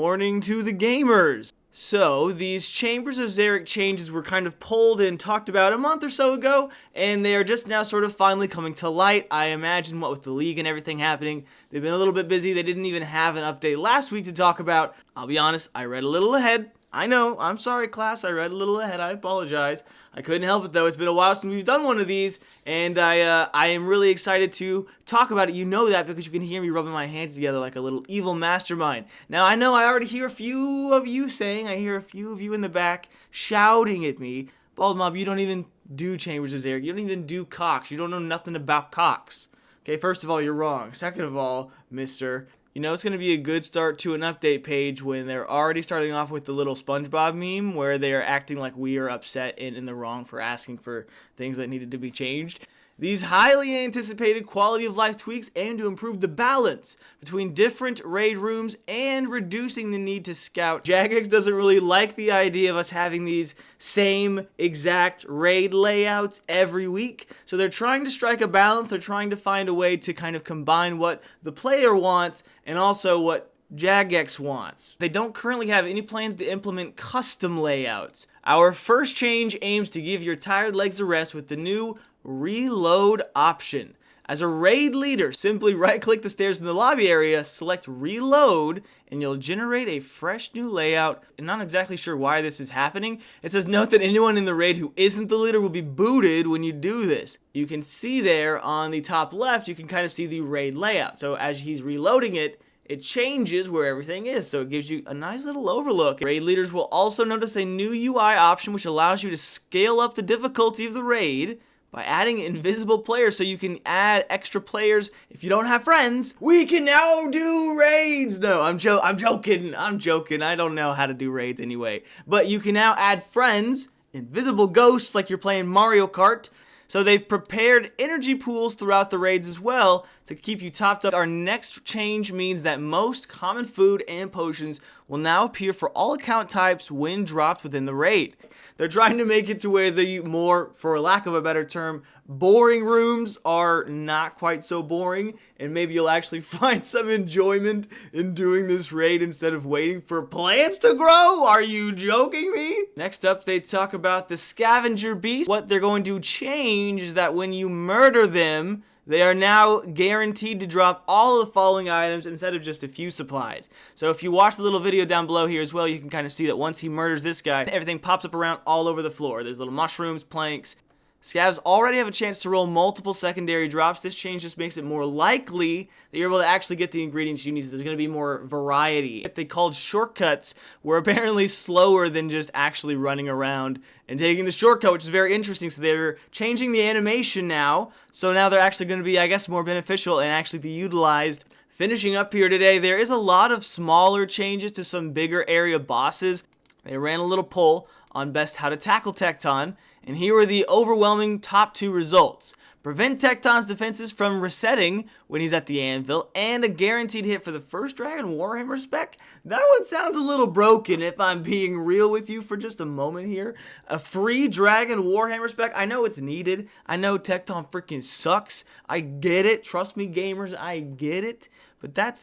warning to the gamers. So, these Chambers of Xeric changes were kind of pulled and talked about a month or so ago, and they are just now sort of finally coming to light. I imagine what with the league and everything happening, they've been a little bit busy. They didn't even have an update last week to talk about. I'll be honest, I read a little ahead. I know, I'm sorry class, I read a little ahead, I apologize. I couldn't help it though, it's been a while since we've done one of these, and I am really excited to talk about it. You know that because you can hear me rubbing my hands together like a little evil mastermind. Now I know I already hear a few of you saying, I hear a few of you in the back shouting at me, BaldMob, you don't even do Chambers of Xeric, you don't even do COX, you don't know nothing about COX. Okay, first of all, you're wrong. Second of all, mister, you know it's going to be a good start to an update page when they're already starting off with the little SpongeBob meme where they are acting like we are upset and in the wrong for asking for things that needed to be changed. These highly anticipated quality of life tweaks aim to improve the balance between different raid rooms and reducing the need to scout. Jagex doesn't really like the idea of us having these same exact raid layouts every week, so they're trying to strike a balance. They're trying to find a way to kind of combine what the player wants and also what Jagex wants. They don't currently have any plans to implement custom layouts. Our first change aims to give your tired legs a rest with the new reload option. As a raid leader, simply right-click the stairs in the lobby area, select reload, and you'll generate a fresh new layout. I'm not exactly sure why this is happening. It says note that anyone in the raid who isn't the leader will be booted when you do this. You can see there on the top left, you can kind of see the raid layout. So as he's reloading it, it changes where everything is, so it gives you a nice little overlook. Raid leaders will also notice a new UI option which allows you to scale up the difficulty of the raid by adding invisible players, so you can add extra players if you don't have friends. We can now do raids. No, I'm joking. I don't know how to do raids anyway. But you can now add friends, invisible ghosts like you're playing Mario Kart. So they've prepared energy pools throughout the raids as well to keep you topped up. Our next change means that most common food and potions will now appear for all account types when dropped within the raid. They're trying to make it to where the more, for lack of a better term, boring rooms are not quite so boring, and maybe you'll actually find some enjoyment in doing this raid instead of waiting for plants to grow. Are you joking me? Next up, they talk about the scavenger beast. What they're going to change is that when you murder them, they are now guaranteed to drop all of the following items instead of just a few supplies. So if you watch the little video down below here as well, you can kind of see that once he murders this guy, everything pops up around all over the floor. There's little mushrooms, planks. Scavs already have a chance to roll multiple secondary drops. This change just makes it more likely that you're able to actually get the ingredients you need. There's going to be more variety. What they called shortcuts were apparently slower than just actually running around and taking the shortcut, which is very interesting. So they're changing the animation now. So now they're actually going to be, I guess, more beneficial and actually be utilized. Finishing up here today, there is a lot of smaller changes to some bigger area bosses. They ran a little poll on best how to tackle Tekton, and here are the overwhelming top 2 results. Prevent Tekton's defenses from resetting when he's at the anvil, and a guaranteed hit for the first Dragon Warhammer spec. That one sounds a little broken if I'm being real with you for just a moment here. A free Dragon Warhammer spec, I know it's needed. I know Tekton freaking sucks. I get it. Trust me, gamers, I get it. But that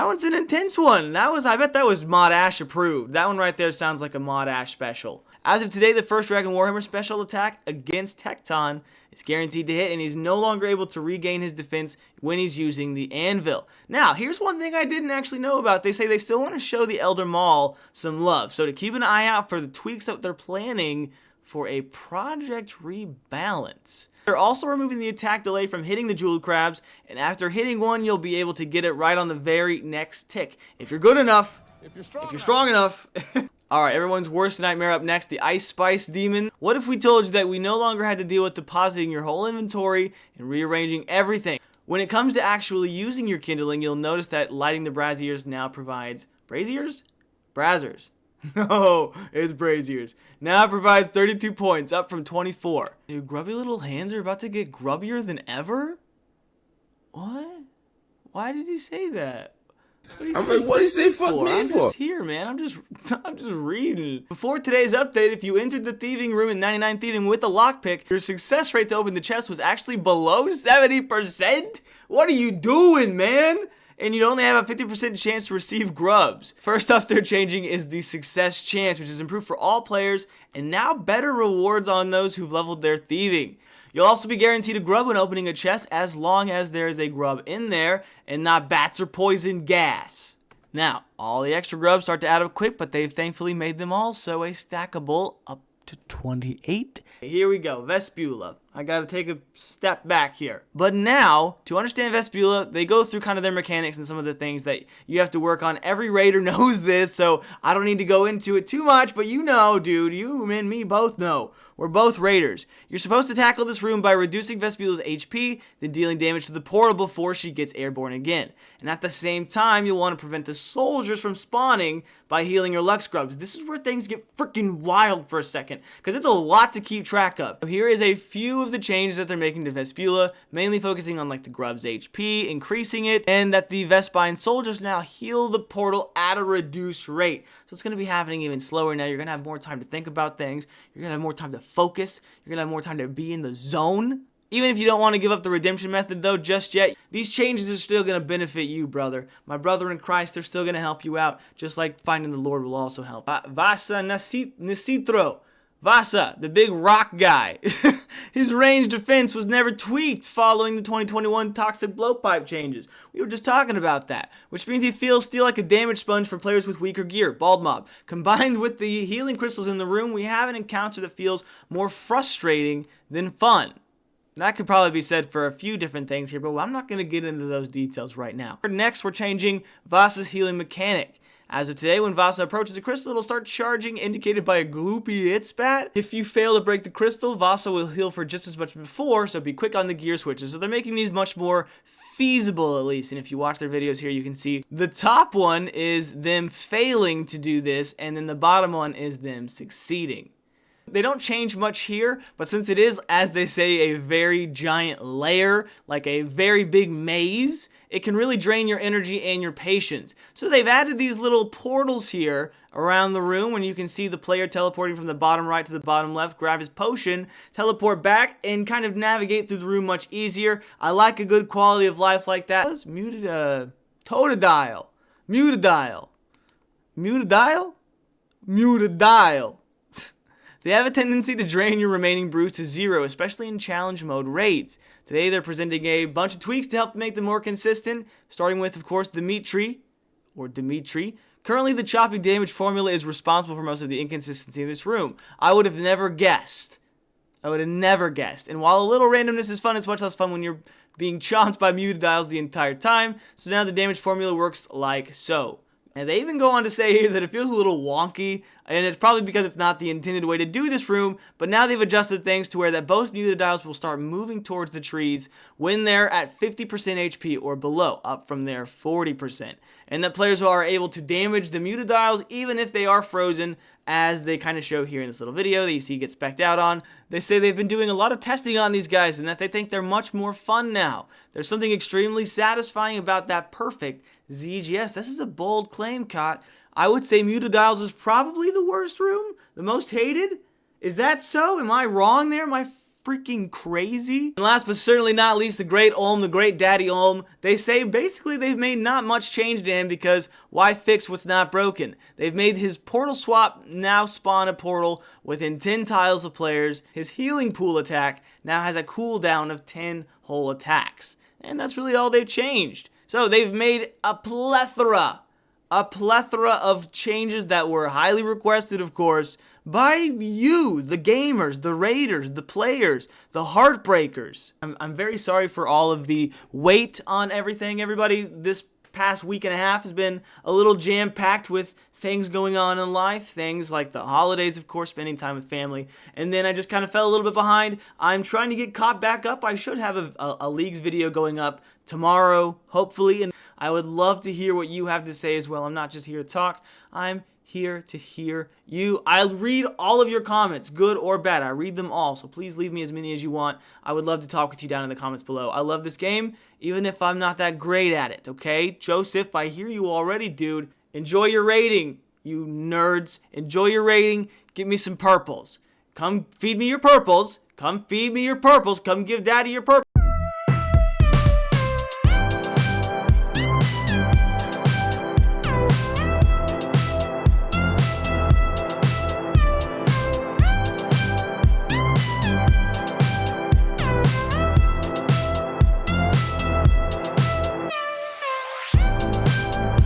one's an intense one. I bet that was Mod Ash approved. That one right there sounds like a Mod Ash special. As of today, the first Dragon Warhammer special attack against Tekton is guaranteed to hit, and he's no longer able to regain his defense when he's using the anvil. Now, here's one thing I didn't actually know about. They say they still want to show the Elder Maul some love, so to keep an eye out for the tweaks that they're planning for a project rebalance. They're also removing the attack delay from hitting the jeweled crabs, and after hitting one, you'll be able to get it right on the very next tick. If you're good enough, if you're strong enough. Alright, everyone's worst nightmare up next, the Ice Spice Demon. What if we told you that we no longer had to deal with depositing your whole inventory and rearranging everything? When it comes to actually using your kindling, you'll notice that lighting the braziers now provides... Braziers? Brazzers. No, it's braziers. Now it provides 32 points, up from 24. Your grubby little hands are about to get grubbier than ever? What? Why did he say that? What did he say fuck me I'm for? just here, man. I'm just reading. Before today's update, if you entered the thieving room in 99 Thieving with a lockpick, your success rate to open the chest was actually below 70%. What are you doing, man? and you'd only have a 50% chance to receive grubs. First up they're changing is the success chance, which is improved for all players, and now better rewards on those who've leveled their thieving. You'll also be guaranteed a grub when opening a chest as long as there is a grub in there and not bats or poison gas. Now, all the extra grubs start to add up quick, but they've thankfully made them also a stackable up to 28. Here we go, Vespula. I gotta take a step back here. But now, to understand Vespula, they go through kind of their mechanics and some of the things that you have to work on. Every raider knows this, so I don't need to go into it too much, but you know, dude, you and me both know. We're both raiders. You're supposed to tackle this room by reducing Vespula's HP, then dealing damage to the portal before she gets airborne again. And at the same time, you'll want to prevent the soldiers from spawning by healing your Lux Grubs. This is where things get freaking wild for a second, because it's a lot to keep track of. So here is a few of the changes that they're making to Vespula, mainly focusing on like the Grub's HP, increasing it, and that the Vespine soldiers now heal the portal at a reduced rate. So it's going to be happening even slower now. You're going to have more time to think about things. You're going to have more time to focus. You're going to have more time to be in the zone. Even if you don't want to give up the redemption method though just yet, these changes are still going to benefit you, brother. My brother in Christ, they're still going to help you out, just like finding the Lord will also help. Vasa Nicitro. Vasa, the big rock guy. His range defense was never tweaked following the 2021 toxic blowpipe changes. We were just talking about that, which means he feels still like a damage sponge for players with weaker gear, BaldMob. Combined with the healing crystals in the room, we have an encounter that feels more frustrating than fun. That could probably be said for a few different things here, but I'm not going to get into those details right now. Next, we're changing Vasa's healing mechanic. As of today, when Vasa approaches a crystal, it'll start charging, indicated by a gloopy hit spat. If you fail to break the crystal, Vasa will heal for just as much as before, so be quick on the gear switches. So they're making these much more feasible, at least, and if you watch their videos here, you can see the top one is them failing to do this, and then the bottom one is them succeeding. They don't change much here, but since it is, as they say, a very giant layer, like a very big maze, it can really drain your energy and your patience. So they've added these little portals here around the room when you can see the player teleporting from the bottom right to the bottom left, grab his potion, teleport back, and kind of navigate through the room much easier. I like a good quality of life like that. Muttadile. They have a tendency to drain your remaining brews to 0, especially in challenge mode raids. Today they're presenting a bunch of tweaks to help make them more consistent, starting with, of course, Dimitri. Currently, the choppy damage formula is responsible for most of the inconsistency in this room. I would have never guessed. And while a little randomness is fun, it's much less fun when you're being chomped by Muttadiles the entire time. So now the damage formula works like so. And they even go on to say here that it feels a little wonky, and it's probably because it's not the intended way to do this room, but now they've adjusted things to where that both Muttadiles will start moving towards the trees when they're at 50% HP or below, up from their 40%. And that players are able to damage the Muttadiles even if they are frozen, as they kind of show here in this little video that you see get specced out on. They say they've been doing a lot of testing on these guys and that they think they're much more fun now. There's something extremely satisfying about that perfect ZGS. This is a bold claim, Cot. I would say Muttadiles is probably the worst room, the most hated. Is that so? Am I wrong there? Am I freaking crazy? And last but certainly not least, the great Olm, the great Daddy Olm. They say basically they've made not much change to him because why fix what's not broken? They've made his portal swap now spawn a portal within 10 tiles of players. His healing pool attack now has a cooldown of 10 whole attacks. And that's really all they've changed. So they've made a plethora of changes that were highly requested, of course, by you, the gamers, the raiders, the players, the heartbreakers. I'm very sorry for all of the weight on everything, everybody. This past week and a half has been a little jam-packed with things going on in life, things like the holidays, of course, spending time with family, and then I just kind of fell a little bit behind. I'm trying to get caught back up. I should have a Leagues video going up tomorrow, hopefully, and I would love to hear what you have to say as well. I'm not just here to talk, I'm here to hear you. I'll read all of your comments, good or bad. I read them all, so please leave me as many as you want. I would love to talk with you down in the comments below. I love this game, even if I'm not that great at it, okay? Joseph, I hear you already, dude. Enjoy your rating, you nerds. Enjoy your rating. Give me some purples. Come feed me your purples. Come give daddy your purples.